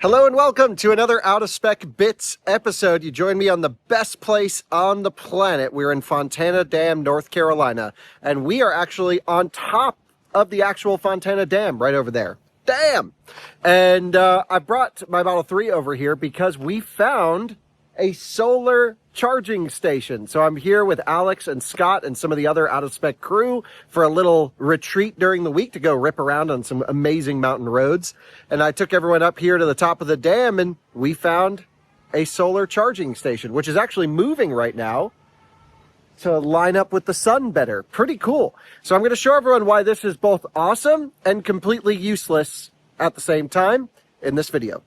Hello and welcome to another Out of Spec Bits episode. You join me on the best place on the planet. We're in Fontana Dam, North Carolina, and we are actually on top of the actual Fontana Dam right over there. Damn! And I brought my Model 3 over here because we found a solar charging station. So I'm here with Alex and Scott and some of the other Out of Spec crew for a little retreat during the week to go rip around on some amazing mountain roads. And I took everyone up here to the top of the dam and we found a solar charging station, which is actually moving right now to line up with the sun better. Pretty cool. So I'm going to show everyone why this is both awesome and completely useless at the same time in this video.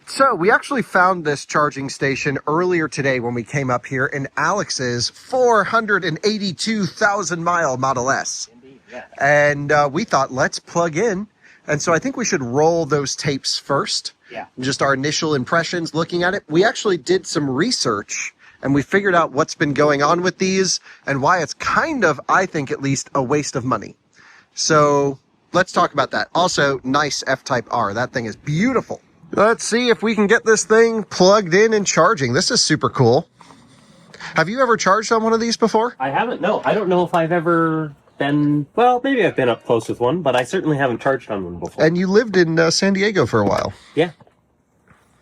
So we actually found this charging station earlier today when we came up here in Alex's 482,000 mile Model S. Indeed, yeah. And we thought, let's plug in. And so I think we should roll those tapes first. Yeah. Just our initial impressions looking at it. We actually did some research and we figured out what's been going on with these and why it's kind of, I think at least, a waste of money. So let's talk about that. Also, nice F-Type R. That thing is beautiful. Let's see if we can get this thing plugged in and charging. This is super cool. Have you ever charged on one of these before? I haven't, no. I don't know if I've ever been, well, maybe I've been up close with one, but I certainly haven't charged on one before. And you lived in San Diego for a while. Yeah.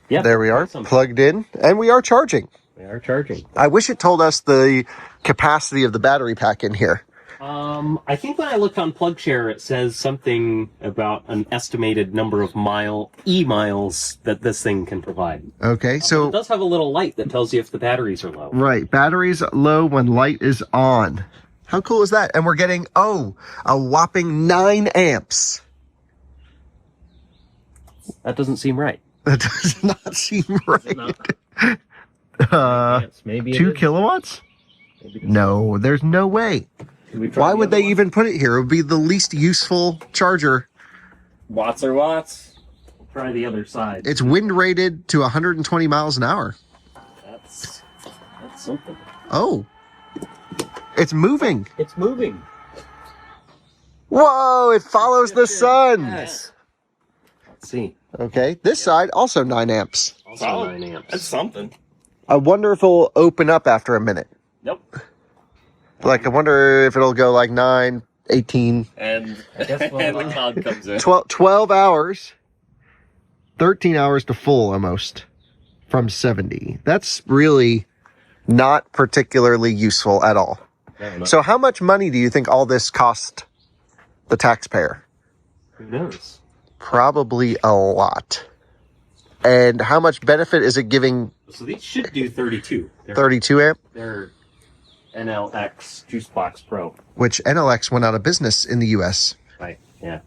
Yeah. There we are, plugged in, and we are charging. We are charging. I wish it told us the capacity of the battery pack in here. I think when I looked on PlugShare, it says something about an estimated number of miles that this thing can provide. Okay, so it does have a little light that tells you if the batteries are low. Right, batteries low when light is on. How cool is that? And we're getting, a whopping 9 amps. That doesn't seem right. That does not seem right. Maybe 2 kilowatts? No, there's no way. Why would they even put it here? It would be the least useful charger. Watts are watts. We'll try the other side. It's wind rated to 120 miles an hour. That's something. Oh, it's moving. It's moving. Whoa, it follows the sun. Yes. Let's see. Okay, this side also 9 amps. Also 9 amps. That's something. I wonder if it'll open up after a minute. Nope. Like, I wonder if it'll go like 9, 18. And, I guess and the cloud comes in. 12 hours. 13 hours to full almost from 70. That's really not particularly useful at all. So how much money do you think all this cost the taxpayer? Who knows? Probably a lot. And how much benefit is it giving? So these should do 32. 32 amp? They're NLX JuiceBox Pro. Which NLX went out of business in the US. Right, yeah.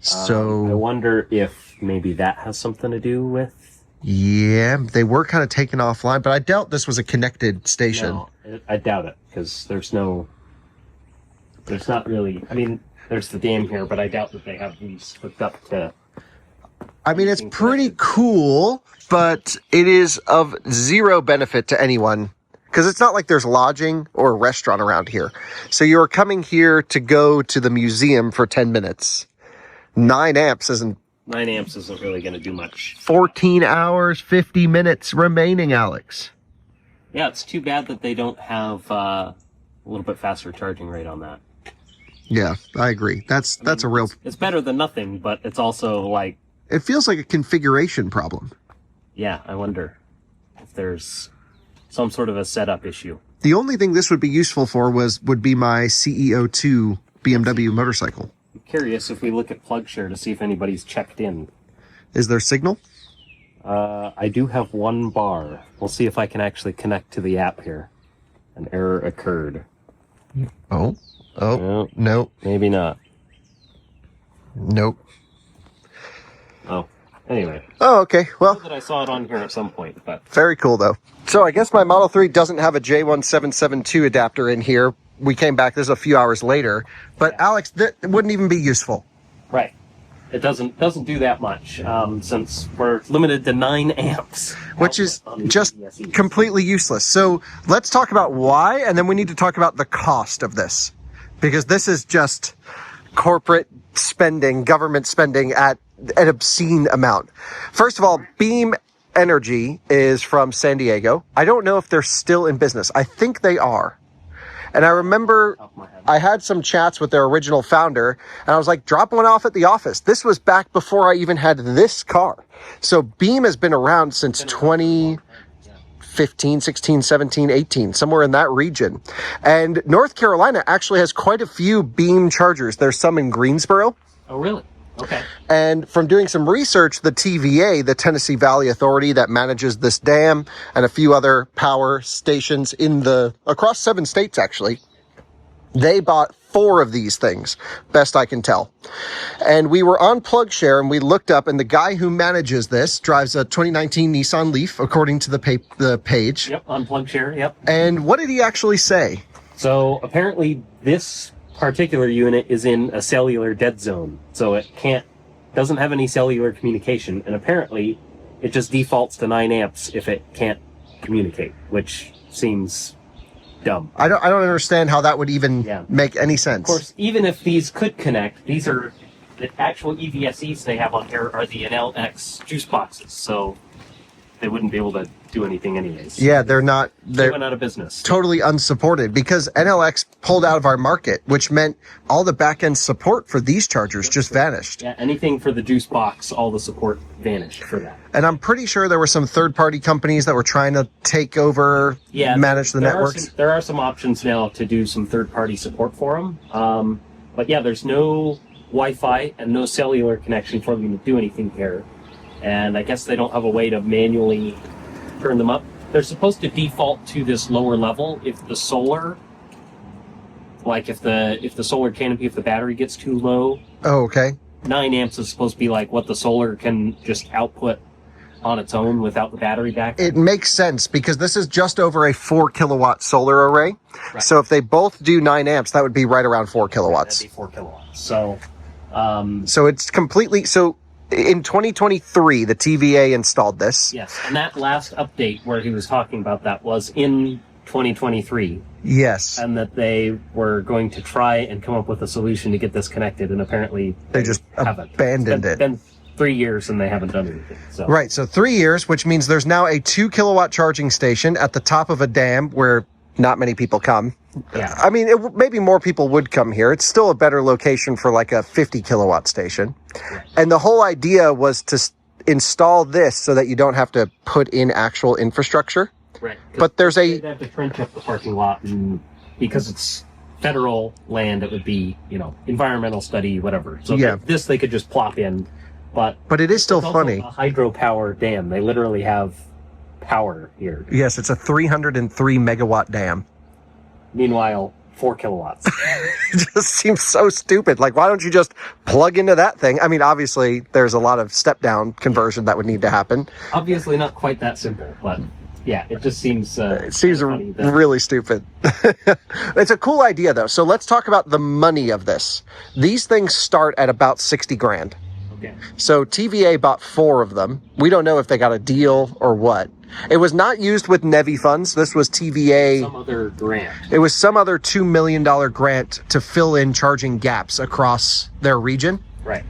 So I wonder if maybe that has something to do with... Yeah, they were kind of taken offline, but I doubt this was a connected station. No, I doubt it, because there's not really... I mean, there's the dam here, but I doubt that they have these hooked up to... I mean, it's pretty cool, but it is of zero benefit to anyone. Because it's not like there's lodging or a restaurant around here. So you're coming here to go to the museum for 10 minutes. 9 amps isn't... 9 amps isn't really going to do much. 14 hours, 50 minutes remaining, Alex. Yeah, it's too bad that they don't have a little bit faster charging rate on that. Yeah, I agree. That's a real... It's better than nothing, but it's also like... It feels like a configuration problem. Yeah, I wonder if there's some sort of a setup issue. The only thing this would be useful for would be my CEO2 BMW motorcycle. I'm curious if we look at PlugShare to see if anybody's checked in. Is there signal? I do have 1 bar. We'll see if I can actually connect to the app here. An error occurred. Oh, no. Maybe not. Nope. Oh, anyway. Oh, okay. Well, I saw it on here at some point, but... Very cool, though. So I guess my Model 3 doesn't have a J1772 adapter in here. We came back, this is a few hours later. But yeah. Alex, that wouldn't even be useful. Right. It doesn't do that much, since we're limited to 9 amps. Which is just completely useless. So let's talk about why, and then we need to talk about the cost of this. because this is just corporate spending, government spending at an obscene amount. First of all, Beam Energy is from San Diego. I don't know if they're still in business. I think they are. And I remember I had some chats with their original founder, and I was like, drop one off at the office. This was back before I even had this car. So Beam has been around since 2015, 16, 17, 18, somewhere in that region. And North Carolina actually has quite a few Beam chargers. There's some in Greensboro. Oh, really? Okay. And from doing some research, the TVA, the Tennessee Valley Authority that manages this dam, and a few other power stations across 7 states actually, they bought 4 of these things, best I can tell. And we were on PlugShare and we looked up, and the guy who manages this drives a 2019 Nissan Leaf, according to the page. Yep, on PlugShare, yep. And what did he actually say? So apparently this particular unit is in a cellular dead zone, so it doesn't have any cellular communication, and apparently it just defaults to 9 amps if it can't communicate, which seems dumb. I don't understand how that would even make any sense. Of course, even if these could connect, these are the actual EVSEs they have on here are the NLX JuiceBoxes, so they wouldn't be able to do anything anyways. Yeah, they're went out of business. Totally unsupported because NLX pulled out of our market, which meant all the back-end support for these chargers just vanished. Yeah, anything for the JuiceBox, all the support vanished for that. And I'm pretty sure there were some third-party companies that were trying to take over, manage the networks. There are some options now to do some third-party support for them. But yeah, there's no Wi-Fi and no cellular connection for them to do anything here. And I guess they don't have a way to manually turn them up. They're supposed to default to this lower level if the solar, like if the solar canopy, if the battery gets too low. Oh, okay. 9 amps is supposed to be like what the solar can just output on its own without the battery back. It makes sense because this is just over a 4 kilowatt solar array. Right. So if they both do 9 amps, that would be right around 4 kilowatts. That'd be 4 kilowatts. So, so it's completely, so in 2023, the TVA installed this. Yes, and that last update where he was talking about that was in 2023. Yes. And that they were going to try and come up with a solution to get this connected, and apparently they just haven't. Abandoned it. It's been 3 years and they haven't done anything. So. Right, so 3 years, which means there's now a 2 kilowatt charging station at the top of a dam where not many people come. Yeah. I mean, maybe more people would come here. It's still a better location for like a 50 kilowatt station. Right. And the whole idea was to install this so that you don't have to put in actual infrastructure. Right. But there's they have to trench up the parking lot, and because it's federal land, it would be, environmental study, whatever. So this they could just plop in. But it is still funny. A hydropower dam. They literally have power here. Yes, it's a 303 megawatt dam. Meanwhile, 4 kilowatts. It just seems so stupid. Like, why don't you just plug into that thing? I mean, obviously, there's a lot of step-down conversion that would need to happen. Obviously not quite that simple, but yeah, it just seems... it seems really stupid. It's a cool idea, though. So let's talk about the money of this. These things start at about 60 grand. Okay. So TVA bought 4 of them. We don't know if they got a deal or what. It was not used with NEVI funds. This was TVA. Some other grant. It was some other $2 million grant to fill in charging gaps across their region. Right.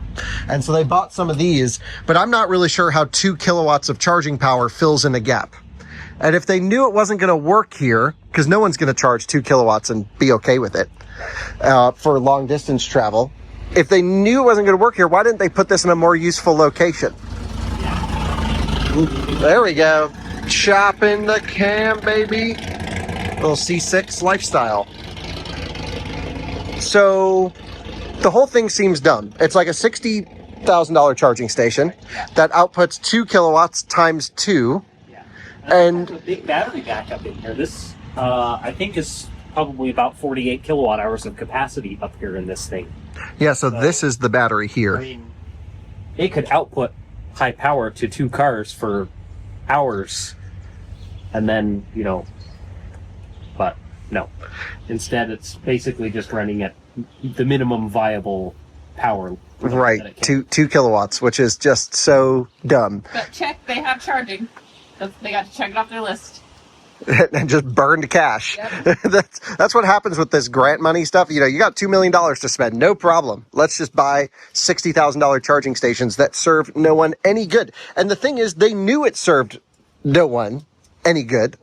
And so they bought some of these, but I'm not really sure how 2 kilowatts of charging power fills in a gap. And if they knew it wasn't going to work here, because no one's going to charge 2 kilowatts and be okay with it for long distance travel. If they knew it wasn't going to work here, why didn't they put this in a more useful location? Yeah. There we go. Chopping the cam, baby. Little C6 lifestyle. So the whole thing seems dumb. It's like a $60,000 charging station that outputs 2 kilowatts times 2. Yeah. And a big battery backup in here. This, I think, is probably about 48 kilowatt hours of capacity up here in this thing. Yeah, so this is the battery here. I mean, it could output high power to 2 cars for hours, and then, but no. Instead, it's basically just running at the minimum viable power. Right, 2 kilowatts, which is just so dumb. But check, they have charging. They got to check it off their list. and just burned cash. Yep. That's what happens with this grant money stuff. You know, you got $2 million to spend, no problem. Let's just buy $60,000 charging stations that serve no one any good. And the thing is, they knew it served no one any good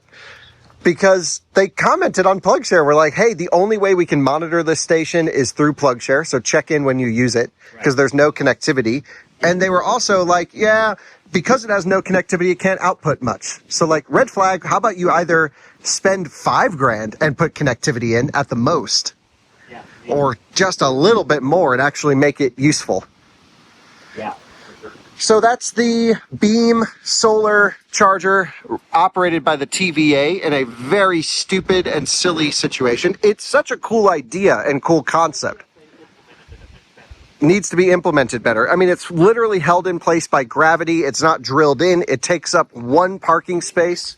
because they commented on PlugShare. We're like, hey, the only way we can monitor this station is through PlugShare. So check in when you use it because there's no connectivity. And they were also like, yeah, because it has no connectivity, it can't output much. So like, red flag, how about you either spend $5,000 and put connectivity in at the most, or just a little bit more and actually make it useful. Yeah. So that's the Beam solar charger operated by the TVA in a very stupid and silly situation. It's such a cool idea and cool concept. Needs to be implemented better. I mean, it's literally held in place by gravity. It's not drilled in. It takes up one parking space.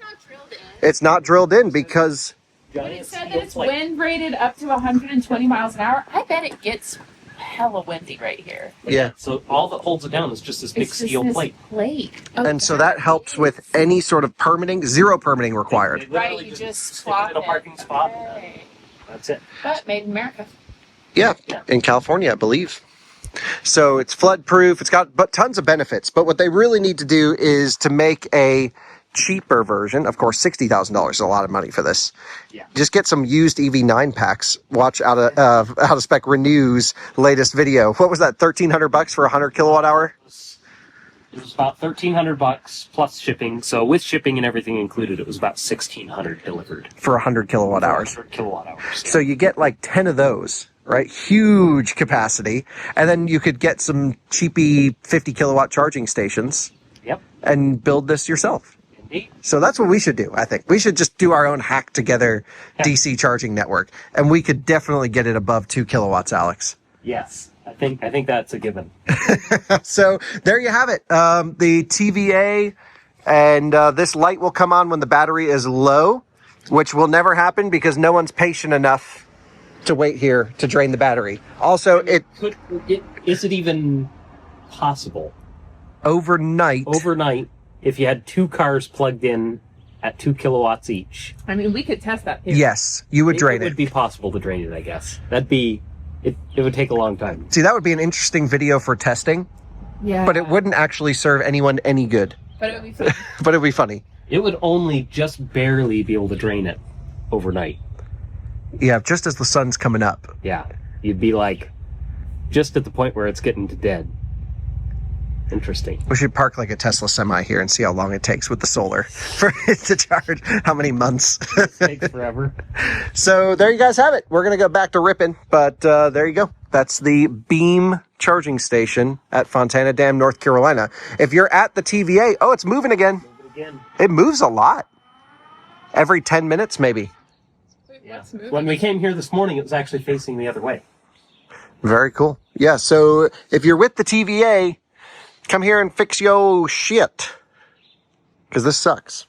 It's not drilled in because... When it said that it's wind rated up to 120 miles an hour, I bet it gets hella windy right here. Yeah. So all that holds it down is just this big It's just steel this plate. Oh, And so that helps with any sort of permitting. Zero permitting required. They literally Right, you just stick swap it in a it. parking spot. Okay. That's it. But made in America. Yeah, in California, I believe. So it's flood proof. It's got tons of benefits. But what they really need to do is to make a cheaper version. Of course, $60,000 is a lot of money for this. Yeah. Just get some used EV9 packs. Watch out of Spec Renew's latest video. What was that? $1,300 for 100 kilowatt hour? It was about $1,300 plus shipping. So with shipping and everything included, it was about $1,600 delivered. For 100 kilowatt hours. 100 kilowatt hours. So you get like 10 of those, right? Huge capacity. And then you could get some cheapy 50 kilowatt charging stations. Yep. And build this yourself. Indeed. So that's what we should do, I think. We should just do our own hack together DC charging network. And we could definitely get it above 2 kilowatts, Alex. Yes. I think that's a given. So there you have it. The TVA and this light will come on when the battery is low, which will never happen because no one's patient enough to wait here to drain the battery. Also, Is it even possible overnight, if you had two cars plugged in at 2 kilowatts each? I mean, we could test that here. yes, you would drain It would be possible to drain it, I guess. It would take a long time. See, that would be an interesting video for testing, Yeah. but it wouldn't actually serve anyone any good. But it would be fun. But it'd be funny. It would only just barely be able to drain it overnight. Yeah, just as the sun's coming up. Yeah. You'd be like just at the point where it's getting to dead. Interesting. We should park like a Tesla semi here and see how long it takes with the solar for it to charge. How many months? It takes forever. So there you guys have it. We're going to go back to ripping, but there you go. That's the Beam charging station at Fontana Dam, North Carolina. If you're at the TVA, oh, it's moving again. It moves a lot. Every 10 minutes, maybe. Yeah. When we came here this morning, it was actually facing the other way. Very cool. Yeah, so if you're with the TVA, come here and fix your shit. Because this sucks.